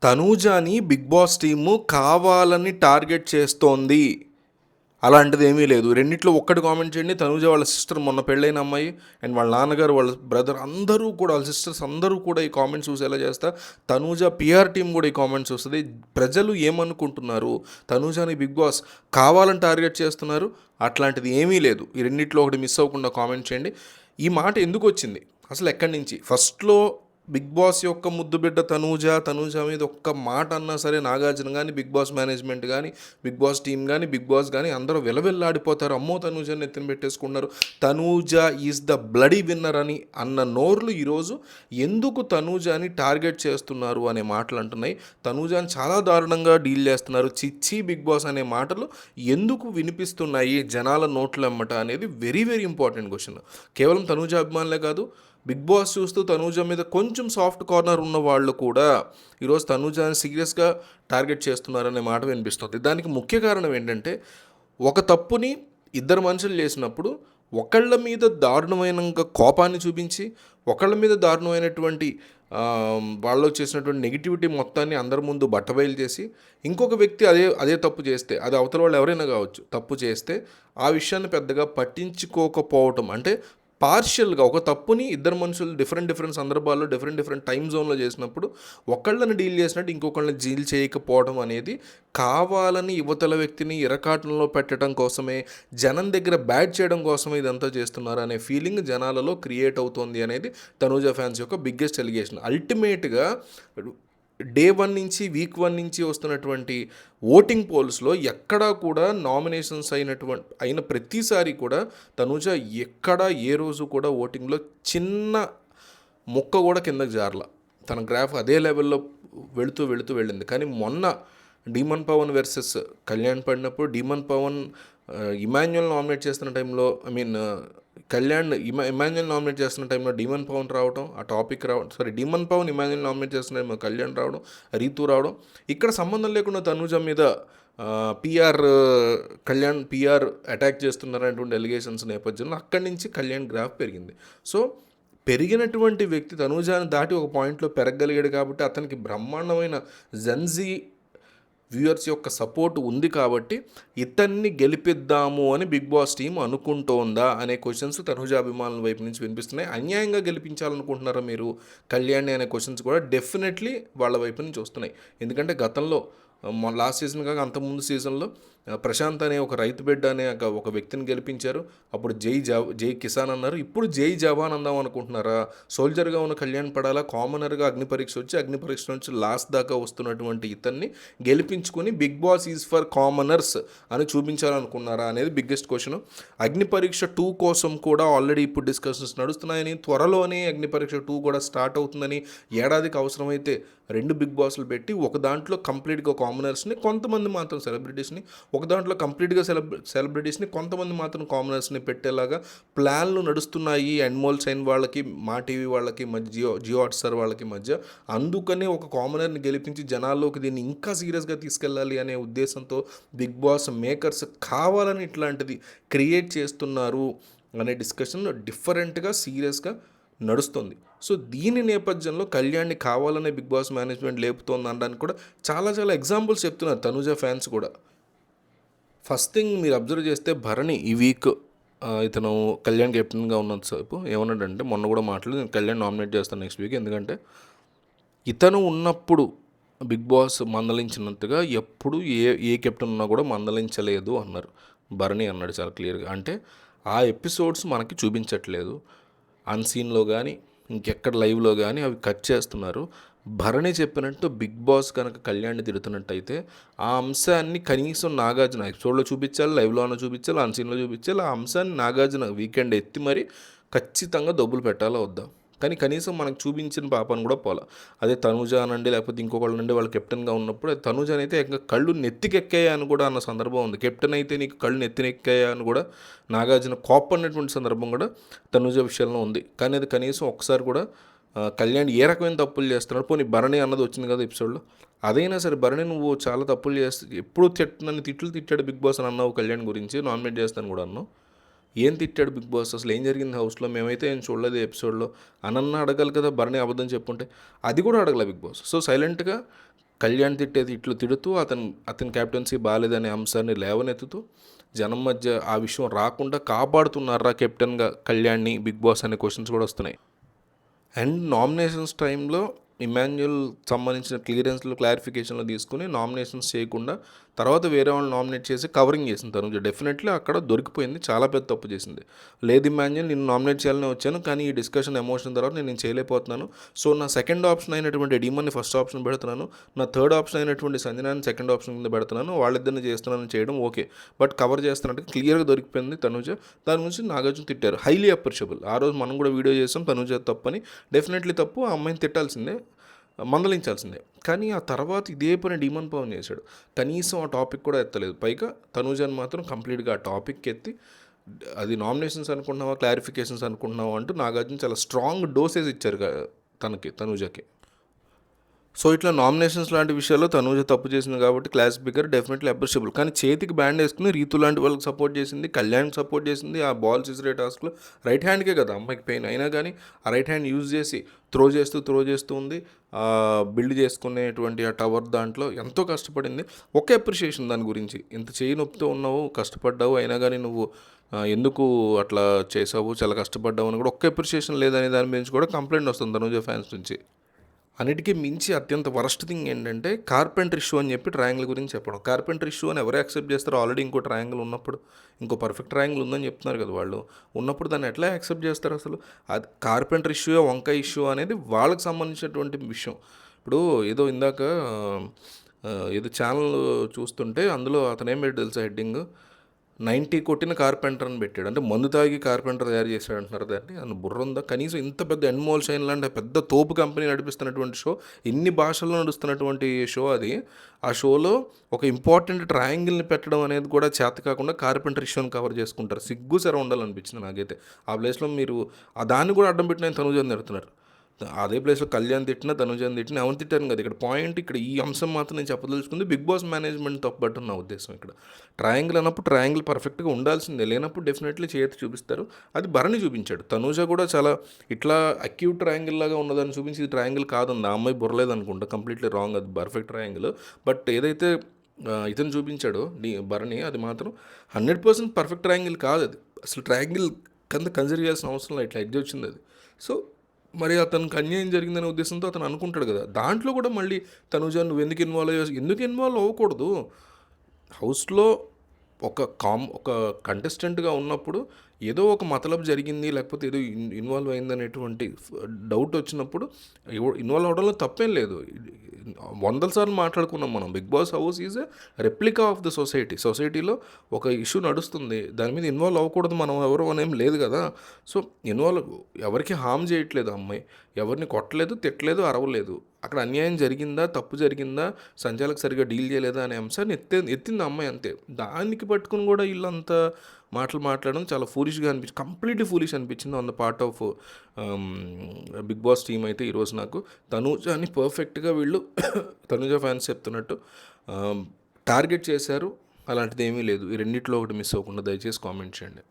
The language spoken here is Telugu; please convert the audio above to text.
తనూజాని బిగ్ బాస్ టీము కావాలని టార్గెట్ చేస్తోంది. అలాంటిది ఏమీ లేదు. రెండిట్లో ఒక్కటి కామెంట్ చేయండి. తనూజ వాళ్ళ సిస్టర్, మొన్న పెళ్ళైన అమ్మాయి, అండ్ వాళ్ళ నాన్నగారు, వాళ్ళ బ్రదర్ అందరూ కూడా, వాళ్ళ సిస్టర్స్ అందరూ కూడా ఈ కామెంట్స్ చూసేలా చేస్తా. తనూజ పిఆర్ టీం కూడా ఈ కామెంట్స్ వస్తుంది. ప్రజలు ఏమనుకుంటున్నారు, తనూజాని బిగ్ బాస్ కావాలని టార్గెట్ చేస్తున్నారు, అట్లాంటిది ఏమీ లేదు. ఈ రెండిట్లో ఒకటి మిస్ అవ్వకుండా కామెంట్ చేయండి. ఈ మాట ఎందుకు వచ్చింది, అసలు ఎక్కడి నుంచి? ఫస్ట్లో బిగ్ బాస్ యొక్క ముద్దు బిడ్డ తనూజ మీద ఒక్క మాట అన్నా సరే నాగార్జున కానీ, బిగ్ బాస్ మేనేజ్మెంట్ కానీ, బిగ్ బాస్ టీం కానీ, బిగ్ బాస్ కానీ అందరూ విలవిల్లాడిపోతారు. అమ్మో తనూజని ఎత్తిన పెట్టేసుకున్నారు, Tanuja is the bloody winner అని అన్న నోర్లు ఈరోజు ఎందుకు తనూజని టార్గెట్ చేస్తున్నారు అనే మాటలు అంటున్నాయి. తనూజని చాలా దారుణంగా డీల్ చేస్తున్నారు, చిచ్చి బిగ్ బాస్ అనే మాటలు ఎందుకు వినిపిస్తున్నాయి జనాల నోట్లు అమ్మట అనేది వెరీ వెరీ ఇంపార్టెంట్ క్వశ్చన్. కేవలం తనూజ అభిమానులే కాదు, బిగ్ బాస్ చూస్తూ తనూజ మీద కొంచెం సాఫ్ట్ కార్నర్ ఉన్న వాళ్ళు కూడా ఈరోజు తనూజని సీరియస్గా టార్గెట్ చేస్తున్నారనే మాట వినిపిస్తుంది. దానికి ముఖ్య కారణం ఏంటంటే, ఒక తప్పుని ఇద్దరు మనుషులు చేసినప్పుడు ఒకళ్ళ మీద దారుణమైన కోపాన్ని చూపించి, ఒకళ్ళ మీద దారుణమైనటువంటి వాళ్ళు చేసినటువంటి నెగిటివిటీ మొత్తాన్ని అందరి ముందు బట్టబయలు చేసి, ఇంకొక వ్యక్తి అదే తప్పు చేస్తే, అది అవతల వాళ్ళు ఎవరైనా కావచ్చు, తప్పు చేస్తే ఆ విషయాన్ని పెద్దగా పట్టించుకోకపోవటం, అంటే పార్షియల్గా ఒక తప్పుని ఇద్దరు మనుషులు డిఫరెంట్ సందర్భాల్లో డిఫరెంట్ టైం జోన్లో చేసినప్పుడు ఒకళ్ళని డీల్ చేసినట్టు ఇంకొకళ్ళని డీల్ చేయకపోవడం అనేది కావాలని యువతల వ్యక్తిని ఇరకాటంలో పెట్టడం కోసమే, జనం దగ్గర బ్యాడ్ చేయడం కోసమే ఇదంతా చేస్తున్నారు అనే ఫీలింగ్ జనాలలో క్రియేట్ అవుతుంది అనేది తనూజ ఫ్యాన్స్ యొక్క బిగ్గెస్ట్ ఎలిగేషన్. అల్టిమేట్గా డే 1 నుంచి వీక్ 1 నుంచి వస్తున్నటువంటి ఓటింగ్ పోల్స్లో ఎక్కడా కూడా నామినేషన్స్ అయిన ప్రతిసారి కూడా తనూజ ఎక్కడా ఏ రోజు కూడా ఓటింగ్లో చిన్న ముక్క కూడా కిందకి జారల. తన గ్రాఫ్ అదే లెవెల్లో వెళుతూ వెళ్ళింది. కానీ మొన్న డీమన్ పవన్ వర్సెస్ కళ్యాణ్ పడినప్పుడు డీమన్ పవన్ ఇమాన్యుయల్ నామినేట్ చేస్తున్న టైంలో, ఇమాన్యుయల్ నామినేట్ చేస్తున్న టైంలో డీమన్ పవన్ రావడం, ఆ టాపిక్ రావడం, డీమన్ పవన్ ఇమాన్యుయల్ నామినేట్ చేస్తున్న టైంలో కళ్యాణ్ రావడం, రీతు రావడం, ఇక్కడ సంబంధం లేకుండా తనూజ మీద కళ్యాణ్ పిఆర్ అటాక్ చేస్తున్నారనేటువంటి ఎలిగేషన్స్ నేపథ్యంలో అక్కడి నుంచి కళ్యాణ్ గ్రాఫ్ పెరిగింది. సో పెరిగినటువంటి వ్యక్తి తనూజాని దాటి ఒక పాయింట్లో పెరగగలిగాడు కాబట్టి అతనికి బ్రహ్మాండమైన జెన్జీ వ్యూయర్స్ యొక్క సపోర్ట్ ఉంది కాబట్టి ఇతన్ని గెలిపిద్దాము అని బిగ్ బాస్ టీం అనుకుంటోందా అనే క్వశ్చన్స్ తనూజ అభిమానుల వైపు నుంచి వినిపిస్తున్నాయి. అన్యాయంగా గెలిపించాలనుకుంటున్నారా మీరు కళ్యాణ్ అనే క్వశ్చన్స్ కూడా డెఫినెట్లీ వాళ్ళ వైపు నుంచి వస్తున్నాయి. ఎందుకంటే గతంలో లాస్ట్ సీజన్ కాక అంతకుముందు సీజన్లో ప్రశాంత్ అనే ఒక రైతు బిడ్డ అనే ఒక వ్యక్తిని గెలిపించారు. అప్పుడు జై కిసాన్ అన్నారు. ఇప్పుడు జై జవాన్ అందాం అనుకుంటున్నారా? సోల్జర్గా ఉన్న కళ్యాణ్ పడాలా కామనర్గా అగ్ని పరీక్ష నుంచి లాస్ట్ దాకా వస్తున్నటువంటి ఇతన్ని గెలిపించుకొని Bigg Boss is for commoners అని చూపించాలనుకున్నారా అనేది బిగ్గెస్ట్ క్వశ్చన్. అగ్ని పరీక్ష 2 కోసం కూడా ఆల్రెడీ ఇప్పుడు డిస్కషన్స్ నడుస్తున్నాయని, త్వరలోనే అగ్ని పరీక్ష 2 కూడా స్టార్ట్ అవుతుందని, ఏడాదికి అవసరమైతే 2 బిగ్ బాస్లు పెట్టి ఒక దాంట్లో కంప్లీట్గా కామనర్స్ని, కొంతమంది మాత్రం సెలబ్రిటీస్ని, ఒక దాంట్లో కంప్లీట్గా సెలబ్రిటీస్ని, కొంతమంది మాత్రం కామనర్స్ని పెట్టేలాగా ప్లాన్లు నడుస్తున్నాయి అన్మోల్ సైన్ వాళ్ళకి, మా టీవీ వాళ్ళకి మధ్య, జియో హాట్స్టార్ వాళ్ళకి మధ్య. అందుకనే ఒక కామనర్ని గెలిపించి జనాల్లోకి దీన్ని ఇంకా సీరియస్గా తీసుకెళ్ళాలి అనే ఉద్దేశంతో బిగ్ బాస్ మేకర్స్ కావాలని ఇట్లాంటిది క్రియేట్ చేస్తున్నారు అనే డిస్కషన్ డిఫరెంట్గా సీరియస్గా నడుస్తుంది. సో దీని నేపథ్యంలో కళ్యాణ్ని కావాలనే బిగ్ బాస్ మేనేజ్మెంట్ లేపుతోంది అనడానికి కూడా చాలా ఎగ్జాంపుల్స్ చెప్తున్నారు తనూజ ఫ్యాన్స్ కూడా. ఫస్ట్ థింగ్ మీరు అబ్జర్వ్ చేస్తే భరణి ఈ వీక్ ఇతను కళ్యాణ్ కెప్టెన్గా ఉన్నంత సేపు ఏమన్నాడంటే, మొన్న కూడా నేను కళ్యాణ్ నామినేట్ చేస్తాను నెక్స్ట్ వీక్, ఎందుకంటే ఇతను ఉన్నప్పుడు బిగ్ బాస్ మందలించినంతగా ఎప్పుడు ఏ కెప్టెన్ ఉన్నా కూడా మందలించలేదు అన్నారు. భరణి అన్నాడు చాలా క్లియర్గా. అంటే ఆ ఎపిసోడ్స్ మనకి చూపించట్లేదు, అన్సీన్లో కానీ ఇంకెక్కడ లైవ్లో కానీ అవి కట్ చేస్తున్నారు. భరణి చెప్పినట్టు బిగ్ బాస్ కనుక కళ్యాణ్ని తిడుతున్నట్టయితే ఆ అంశాన్ని కనీసం నాగార్జున ఎపిసోడ్లో చూపించాలి, లైవ్లో అన్న చూపించాలి, అన్సీన్లో చూపించాలి. ఆ అంశాన్ని నాగార్జున వీకెండ్ ఎత్తి మరి ఖచ్చితంగా డబ్బులు పెట్టాలా వద్దా, కానీ కనీసం మనకు చూపించిన పాపను కూడా పోలా. అదే తనూజ అనండి లేకపోతే ఇంకొకళ్ళు నుండి వాళ్ళు కెప్టెన్గా ఉన్నప్పుడు తనూజ అయితే ఇంకా కళ్ళు నెత్తికెక్కాయా అని కూడా అన్న సందర్భం ఉంది. కెప్టెన్ అయితే నీకు కళ్ళు నెత్తినెక్కాయా అని కూడా నాగార్జున కోపడినటువంటి సందర్భం కూడా తనూజ విషయంలో ఉంది. కానీ అది కనీసం ఒకసారి కూడా కళ్యాణ్ ఏ రకమైన తప్పులు చేస్తున్నాడు, పోనీ భరణి అన్నది వచ్చింది కదా ఎపిసోడ్లో, అదైనా సరే భరణి నువ్వు చాలా తప్పులు చేస్తే ఎప్పుడు నన్ను తిట్టాడు బిగ్ బాస్ అని అన్నావు, కళ్యాణ్ గురించి నామినేట్ చేస్తాను కూడా అన్నావు. ఏం తిట్టాడు బిగ్ బాస్, అసలు ఏం జరిగింది హౌస్లో, మేమైతే ఏం చూడలేదు ఎపిసోడ్లో అనన్న అడగాలి కదా. భరణి అబద్ధం చెప్పుంటే అది కూడా అడగల బిగ్ బాస్. సో సైలెంట్గా కళ్యాణ్ తిట్టేది ఇట్లు తిడుతూ అతని క్యాప్టెన్సీ బాగాలేదనే అంశాన్ని లేవనెత్తుతూ జనం మధ్య ఆ విషయం రాకుండా కాపాడుతున్నారా కెప్టెన్గా కళ్యాణ్ని బిగ్ బాస్ అనే క్వశ్చన్స్ కూడా వస్తున్నాయి. అండ్ నామినేషన్స్ టైంలో ఇమాన్యుయల్ సంబంధించిన క్లారిఫికేషన్లు తీసుకుని నామినేషన్స్ చేయకుండా తర్వాత వేరే వాళ్ళని నామినేట్ చేసి కవరింగ్ చేసింది తనుజ. డెఫినెట్లీ అక్కడ దొరికిపోయింది, చాలా పెద్ద తప్పు చేసింది. లేదు ఇమాన్యుయల్ నేను నామినేట్ చేయాలని వచ్చాను, కానీ ఈ డిస్కషన్ ఎమోషన్ తర్వాత నేను చేయలేకపోతున్నాను. సో నా సెకండ్ ఆప్షన్ అయినటువంటి డీమన్ని ఫస్ట్ ఆప్షన్ పెడుతున్నాను, నా థర్డ్ ఆప్షన్ అయినటువంటి సంజనాన్ని సెకండ్ ఆప్షన్ కింద పెడుతున్నాను, వాళ్ళిద్దరిని చేస్తున్నాను చేయడం ఓకే, బట్ కవర్ చేస్తున్నట్టు క్లియర్గా దొరికిపోయింది తనుజ. దాని గురించి నాగార్జున తిట్టారు, హైలీ అప్రిషియబుల్. ఆ రోజు మనం కూడా వీడియో చేస్తాం తనుజ తప్పని, డెఫినెట్లీ తప్పు, ఆ అమ్మాయిని తిట్టాల్సిందే, మందలించాల్సిందే. కానీ ఆ తర్వాత ఇదే పని డీమన్ పవన్ చేశాడు, కనీసం ఆ టాపిక్ కూడా ఎత్తలేదు. పైగా తనూజని మాత్రం కంప్లీట్గా ఆ టాపిక్ ఎత్తి అది నామినేషన్స్ అనుకుంటున్నావా క్లారిఫికేషన్స్ అనుకుంటున్నావా అంటూ నాగార్జున చాలా స్ట్రాంగ్ డోసేజ్ ఇచ్చారు తనూజకి. సో ఇట్లా నామినేషన్స్ లాంటి విషయాల్లో తనూజ తప్పు చేసింది కాబట్టి క్లాస్ స్పీకర్ డెఫినెట్లీ అప్రిషియబుల్. కానీ చేతికి బ్యాండ్ వేసుకుని రీతు లాంటి వాళ్ళకి సపోర్ట్ చేసింది, కళ్యాణ్కి సపోర్ట్ చేసింది. ఆ బాల్ సిజరే టాస్క్లో రైట్ హ్యాండ్కే కదా అమ్మాయికి పెయిన్ అయినా కానీ ఆ రైట్ హ్యాండ్ యూజ్ చేసి త్రో చేస్తూ ఉంది. బిల్డ్ చేసుకునేటువంటి ఆ టవర్ దాంట్లో ఎంతో కష్టపడింది. ఒకే అప్రిషియేషన్ దాని గురించి, ఇంత చేయి నొప్పితో ఉన్నావు, కష్టపడ్డావు, అయినా కానీ నువ్వు ఎందుకు అట్లా చేసావు, చాలా కష్టపడ్డావు అని కూడా ఒక్క అప్రిషియేషన్ లేదనే దాని గురించి కూడా కంప్లైంట్ వస్తుంది తనూజ ఫ్యాన్స్ నుంచి. అన్నిటికీ మించి అత్యంత వరస్ట్ థింగ్ ఏంటంటే కార్పెంటర్ ఇష్యూ అని చెప్పి ట్రయాంగిల్ గురించి చెప్పడం. కార్పెంటర్ ఇష్యూ అని ఎవరు యాక్సెప్ట్ చేస్తారో? ఆల్రెడీ ఇంకో ట్రయాంగిల్ ఉన్నప్పుడు, ఇంకో పర్ఫెక్ట్ ట్రయాంగిల్ ఉందని చెప్తున్నారు కదా వాళ్ళు, ఉన్నప్పుడు దాన్ని ఎట్లా యాక్సెప్ట్ చేస్తారు అసలు? అది కార్పెంటర్ ఇష్యూ వంకాయ ఇష్యూ అనేది వాళ్ళకి సంబంధించినటువంటి విషయం. ఇప్పుడు ఏదో ఇందాక ఏదో ఛానల్ చూస్తుంటే అందులో అతను ఏం పెట్టి తెలుసా హెడ్డింగ్, 90 కొట్టిన కార్పెంటర్ అని పెట్టాడు. అంటే మందు తాగి కార్పెంటర్ తయారు చేశాడు అంటున్నారు దాన్ని. అని బుర్ర ఉందా? కనీసం ఇంత పెద్ద ఎన్మోల్ షైన్ లాంటి పెద్ద తోపు కంపెనీ నడిపిస్తున్నటువంటి షో, ఇన్ని భాషల్లో నడుస్తున్నటువంటి షో అది. ఆ షోలో ఒక ఇంపార్టెంట్ ట్రయాంగిల్ని పెట్టడం అనేది కూడా చేత కాకుండా కార్పెంటర్ ఇష్యూని కవర్ చేసుకుంటారు. సిగ్గు సర ఉండాలనిపించింది నాకైతే. ఆ ప్లేస్లో మీరు దాన్ని కూడా అడ్డం పెట్టిన తనుజని తిడుతున్నారు. అదే ప్లేస్లో కళ్యాణ్ తిట్టినా తనుజని తిట్టినా ఎవరు తిట్టాను కదా. ఇక్కడ పాయింట్, ఇక్కడ ఈ అంశం మాత్రం నేను చెప్పదలుచుకుంది బిగ్ బాస్ మేనేజ్మెంట్ తప్పబట్టు నా ఉద్దేశం. ఇక్కడ ట్రయాంగిల్ అన్నప్పుడు ట్రయాంగిల్ పర్ఫెక్ట్గా ఉండాల్సిందే, లేనప్పుడు డెఫినెట్లీ చేతి చూపిస్తారు. అది భరణి చూపించాడు. తనూజ కూడా చాలా ఇట్లా అక్యూట్ ట్రయాంగిల్ లాగా ఉన్నదని చూపించి ఇది ట్రయాంగిల్ కాదండి, ఆ అమ్మాయి బుర్రలేదు అనుకుంటా, కంప్లీట్లీ రాంగ్, అది పర్ఫెక్ట్ ట్రయాంగిల్. బట్ ఏదైతే ఇతను చూపించాడో భరణి, అది మాత్రం 100% పర్ఫెక్ట్ ట్రయాంగిల్ కాదు. అది అసలు ట్రయాంగిల్ కింద కన్సిడర్ చేయాల్సిన అవసరం లేదు, ఇట్లా ఎడ్జ్ వచ్చింది అది. సో మరి అతనికి అన్యాయం జరిగిందనే ఉద్దేశంతో అతను అనుకుంటాడు కదా. దాంట్లో కూడా మళ్ళీ తనుజ నువ్వు ఎందుకు ఇన్వాల్వ్ అవ్వకూడదు? హౌస్లో ఒక కంటెస్టెంట్గా ఉన్నప్పుడు ఏదో ఒక మతలబ్ జరిగింది, లేకపోతే ఏదో ఇన్వాల్వ్ అయిందనేటువంటి డౌట్ వచ్చినప్పుడు ఇన్వాల్వ్ అవడంలో తప్పేం లేదు. 100 సార్లు మాట్లాడుకున్నాం మనం, big boss house is a replica of the సొసైటీలో ఒక ఇష్యూ నడుస్తుంది, దాని మీద ఇన్వాల్వ్ అవ్వకూడదు మనం ఎవరు అనేం లేదు కదా. సో ఎవరికి హామ్ చేయట్లేదు అమ్మాయి, ఎవరిని కొట్టలేదు, తిట్టలేదు, అరవలేదు. అక్కడ అన్యాయం జరిగిందా, తప్పు జరిగిందా, సంచాలకు సరిగ్గా డీల్ చేయలేదా అనే అంశాన్ని ఎత్తింది అమ్మాయి, అంతే. దానికి పట్టుకుని కూడా వీళ్ళంతా మాట్లాడడం చాలా ఫూలిష్గా అనిపించింది, కంప్లీట్లీ ఫూలిష్ అనిపించింది on the part of big boss team. అయితే ఈరోజు నాకు తనూజని పర్ఫెక్ట్గా వీళ్ళు తనూజ ఫ్యాన్స్ చెప్తున్నట్టు టార్గెట్ చేశారు. అలాంటిది ఏమీ లేదు. ఈ రెండిట్లో ఒకటి మిస్ అవ్వకుండా దయచేసి కామెంట్ చేయండి.